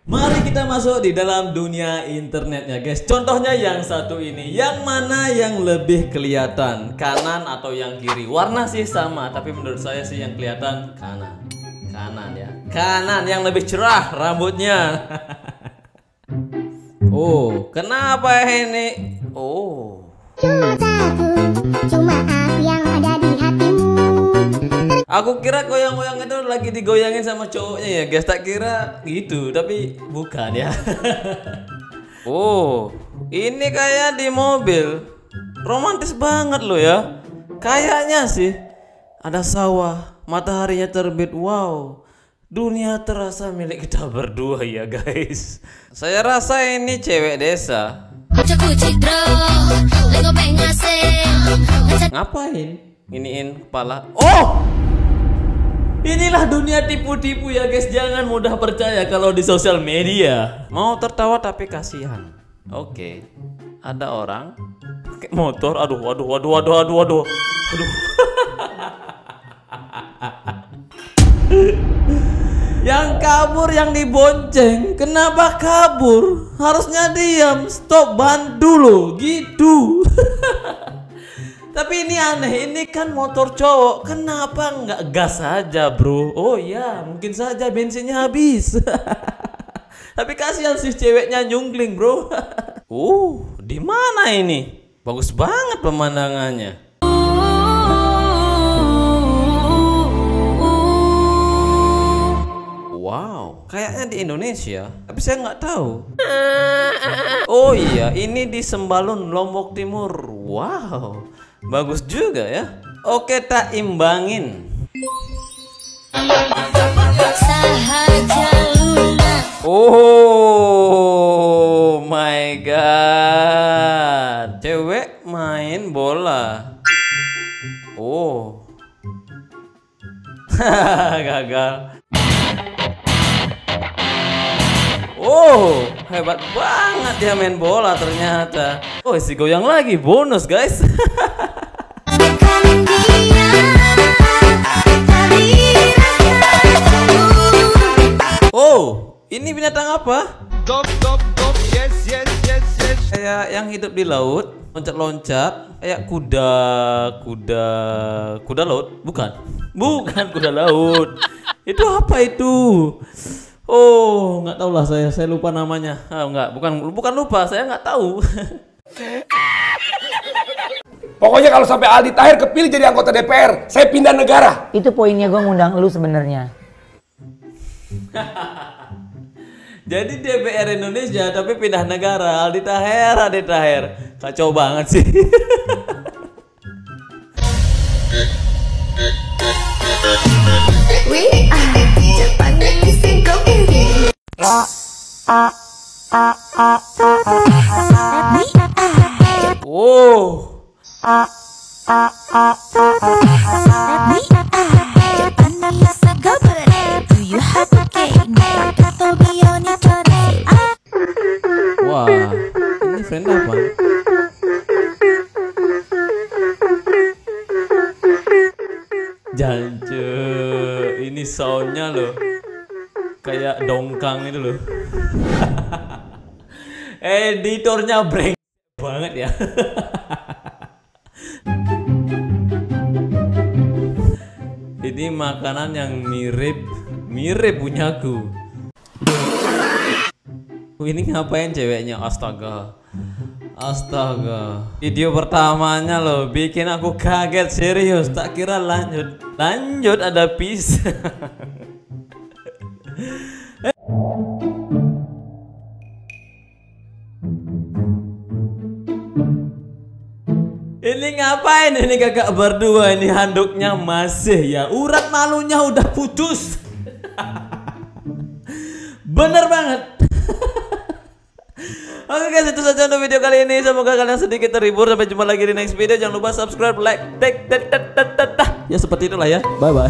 Mari kita masuk di dalam dunia internetnya guys. Contohnya yang satu ini. Yang mana yang lebih kelihatan? Kanan atau yang kiri? Warna sih sama, tapi menurut saya sih yang kelihatan kanan. Kanan ya. Kanan yang lebih cerah rambutnya. Oh, kenapa ini? Oh. Cuma aku yang ada di hatimu. Aku kira goyang-goyang itu lagi digoyangin sama cowoknya ya guys. Tak kira gitu, tapi bukan ya. Oh, ini kayak di mobil. Romantis banget loh ya. Kayaknya sih ada sawah, mataharinya terbit. Wow, dunia terasa milik kita berdua ya guys. Saya rasa ini cewek desa. Ngapain? Iniin kepala. Oh, inilah dunia tipu-tipu ya guys. Jangan mudah percaya kalau di sosial media. Mau tertawa tapi kasihan. Oke, ada orang pakai motor. Aduh. Yang kabur yang dibonceng. Kenapa kabur? Harusnya diam. Stop, bantu loh gitu. Tapi ini aneh, ini kan motor cowok. Kenapa nggak gas saja bro? Oh ya, mungkin saja bensinnya habis. Tapi kasihan sih ceweknya nyungkling bro. Di mana ini? Bagus banget pemandangannya. Wow, kayaknya di Indonesia, tapi saya nggak tahu. Oh iya, ini di Sembalun, Lombok Timur. Wow, bagus juga ya. Oke, tak imbangin. Oh my god, cewek main bola. Oh, gagal. Oh, hebat banget dia main bola ternyata. Oh, si goyang lagi, bonus guys. Oh, ini binatang apa? Yes. Kayak yang hidup di laut, loncat-loncat, kayak kuda laut, bukan kuda laut. Itu apa itu? Oh, nggak tahu lah saya lupa namanya. Bukan lupa, saya nggak tahu. Pokoknya kalau sampai Aldi Taher kepilih jadi anggota DPR, saya pindah negara. Itu poinnya gue ngundang lu sebenarnya. Jadi DPR Indonesia tapi pindah negara. Aldi Taher. Kacau banget sih. Wow. Wah, ini friend apa? Jance, ini soundnya loh kayak dongkang itu loh. Editornya break banget ya. Ini makanan yang mirip punyaku. Ini ngapain ceweknya? Astaga. Video pertamanya loh bikin aku kaget serius. Tak kira lanjut ada peace. Ini ngapain ini kakak berdua? Ini handuknya masih ya. Urat malunya udah putus. Bener banget. Oke guys, itu saja untuk video kali ini. Semoga kalian sedikit terhibur. Sampai jumpa lagi di next video. Jangan lupa subscribe, like, ya seperti itulah ya. Bye bye.